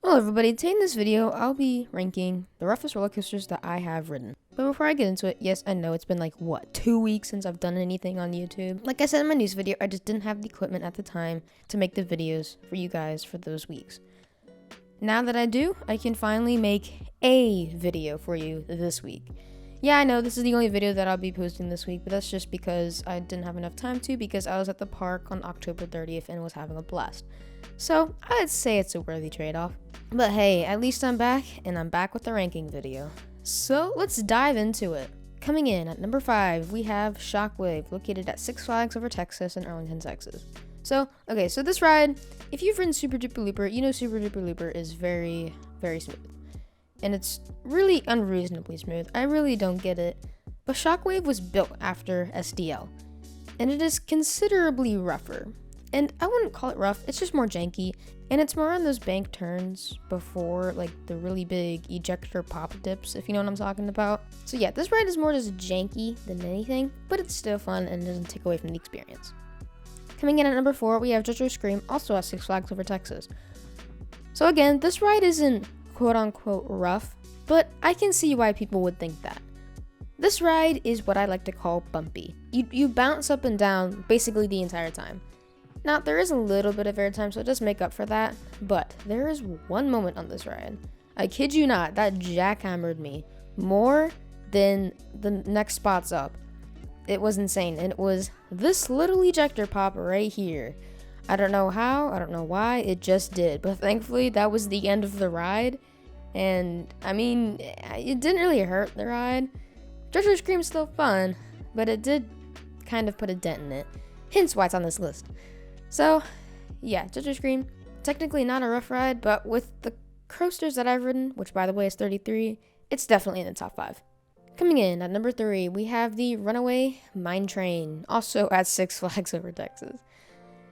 Hello everybody, today in this video, I'll be ranking the roughest roller coasters that I have ridden. But before I get into it, yes, I know it's been 2 weeks since I've done anything on YouTube. Like I said in my news video, I just didn't have the equipment at the time to make the videos for you guys for those weeks. Now that I do, I can finally make a video for you this week. Yeah, I know this is the only video that I'll be posting this week, but that's just because I didn't have enough time to because I was at the park on October 30th and was having a blast. So, I'd say it's a worthy trade-off. But hey, at least I'm back, and I'm back with the ranking video. So, let's dive into it. Coming in at number 5, we have Shockwave, located at Six Flags Over Texas in Arlington, Texas. So this ride, if you've ridden Super Duper Looper, you know Super Duper Looper is very, very smooth. And it's really unreasonably smooth. I really don't get it. But Shockwave was built after SDL, and it is considerably rougher. And I wouldn't call it rough, it's just more janky, and it's more on those bank turns before the really big ejector pop dips, if you know what I'm talking about. So yeah, this ride is more just janky than anything, but it's still fun and doesn't take away from the experience. Coming in at number 4, we have JoJo Scream, also at Six Flags Over Texas. So again, this ride isn't quote-unquote rough, but I can see why people would think that. This ride is what I like to call bumpy. You bounce up and down basically the entire time. Now, there is a little bit of airtime, so it does make up for that, but there is one moment on this ride, I kid you not, that jackhammered me more than the next spots up. It was insane, and it was this little ejector pop right here. I don't know how, I don't know why, it just did, but thankfully that was the end of the ride, and I mean, it didn't really hurt the ride. JoJo Scream's still fun, but it did kind of put a dent in it, hence why it's on this list. So, yeah, JoJo Scream, technically not a rough ride, but with the coasters that I've ridden, which by the way is 33, it's definitely in the top 5. Coming in at number 3, we have the Runaway Mine Train, also at Six Flags Over Texas.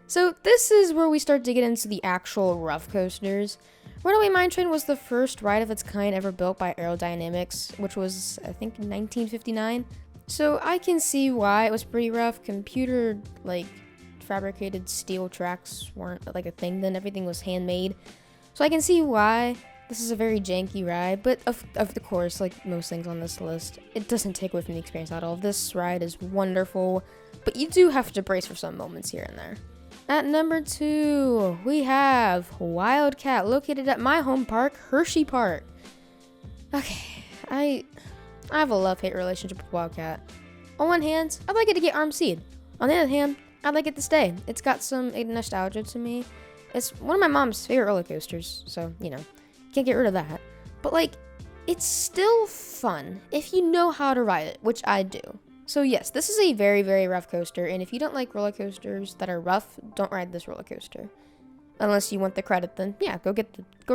So this is where we start to get into the actual rough coasters. Runaway Mine Train was the first ride of its kind ever built by Aerodynamics, which was, I think, 1959. So I can see why it was pretty rough. Computer, fabricated steel tracks weren't a thing then. Everything was handmade. So I can see why this is a very janky ride, but of course, like most things on this list, it doesn't take away from the experience at all. This ride is wonderful, but you do have to brace for some moments here and there. At number 2, we have Wildcat, located at my home park, Hershey Park. Okay, I have a love-hate relationship with Wildcat. On one hand, I'd like it to get RMC'd. On the other hand, I'd like it to stay. It's got some nostalgia to me. It's one of my mom's favorite roller coasters, so, can't get rid of that. But, it's still fun if you know how to ride it, which I do. So, yes, this is a very, very rough coaster, and if you don't like roller coasters that are rough, don't ride this roller coaster. Unless you want the credit, then, yeah, go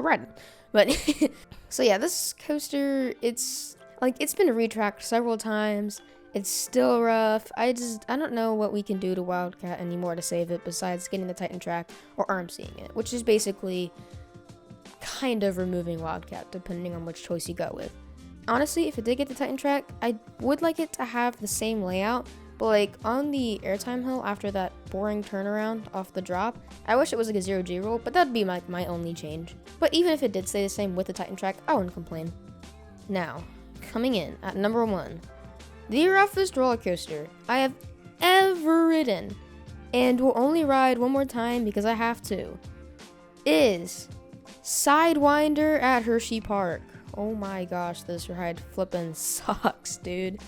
ride it. But, so, yeah, this coaster, it's been retracked several times. It's still rough. I don't know what we can do to Wildcat anymore to save it besides getting the Titan track or RMCing it, which is basically kind of removing Wildcat depending on which choice you go with. Honestly, if it did get the Titan track, I would like it to have the same layout, but on the airtime hill after that boring turnaround off the drop, I wish it was a 0G rule, but that'd be my only change. But even if it did stay the same with the Titan track, I wouldn't complain. Now, coming in at number 1, the roughest roller coaster I have ever ridden, and will only ride one more time because I have to, is Sidewinder at Hershey Park. Oh my gosh, this ride flippin' sucks, dude.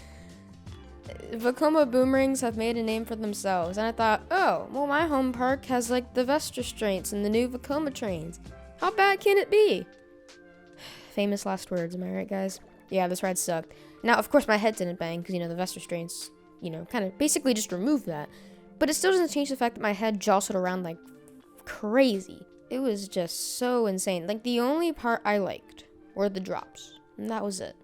Vekoma boomerangs have made a name for themselves, and I thought, oh, well, my home park has the vest restraints and the new Vekoma trains. How bad can it be? Famous last words, am I right, guys? Yeah, this ride sucked. Now, of course, my head didn't bang because, the vest restraints, kind of basically just removed that. But it still doesn't change the fact that my head jostled around like crazy. It was just so insane. The only part I liked were the drops, and that was it.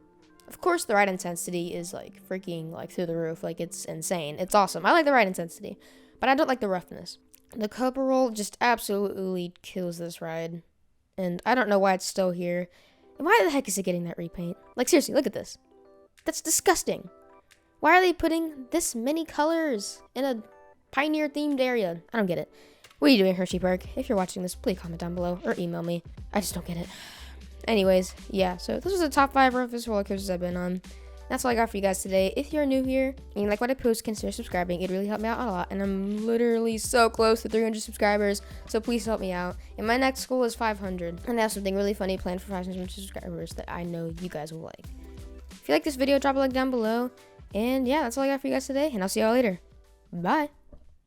Of course, the ride intensity is, freaking, through the roof. It's insane. It's awesome. I like the ride intensity, but I don't like the roughness. The Cobra Roll just absolutely kills this ride, and I don't know why it's still here. And why the heck is it getting that repaint? Seriously, look at this. That's disgusting. Why are they putting this many colors in a Pioneer-themed area? I don't get it. What are you doing, Hershey Park? If you're watching this, please comment down below or email me. I just don't get it. Anyways, yeah, so this was the top 5 roughest roller coasters I've been on. That's all I got for you guys today. If you're new here and you like what I post, consider subscribing. It really helped me out a lot, and I'm literally so close to 300 subscribers, so please help me out. And my next goal is 500, and I have something really funny planned for 500 subscribers that I know you guys will like. If you like this video, drop a like down below. And yeah, that's all I got for you guys today, and I'll see y'all later. Bye.